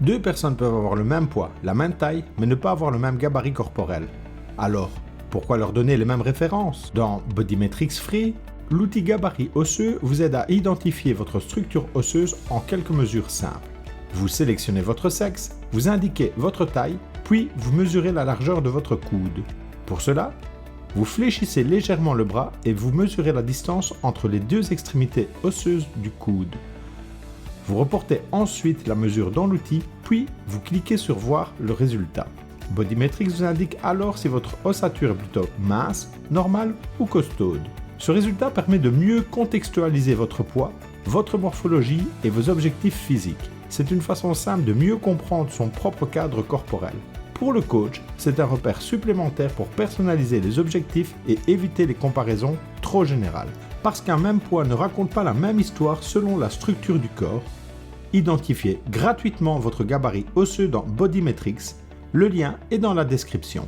Deux personnes peuvent avoir le même poids, la même taille, mais ne pas avoir le même gabarit corporel. Alors, pourquoi leur donner les mêmes références? Dans Bodymetrics Free, l'outil gabarit osseux vous aide à identifier votre structure osseuse en quelques mesures simples. Vous sélectionnez votre sexe, vous indiquez votre taille, puis vous mesurez la largeur de votre coude. Pour cela, vous fléchissez légèrement le bras et vous mesurez la distance entre les deux extrémités osseuses du coude. Vous reportez ensuite la mesure dans l'outil, puis vous cliquez sur voir le résultat. Bodymetrics vous indique alors si votre ossature est plutôt mince, normale ou costaude. Ce résultat permet de mieux contextualiser votre poids, votre morphologie et vos objectifs physiques. C'est une façon simple de mieux comprendre son propre cadre corporel. Pour le coach, c'est un repère supplémentaire pour personnaliser les objectifs et éviter les comparaisons trop générales. Parce qu'un même poids ne raconte pas la même histoire selon la structure du corps, identifiez gratuitement votre gabarit osseux dans Bodymetrics. Le lien est dans la description.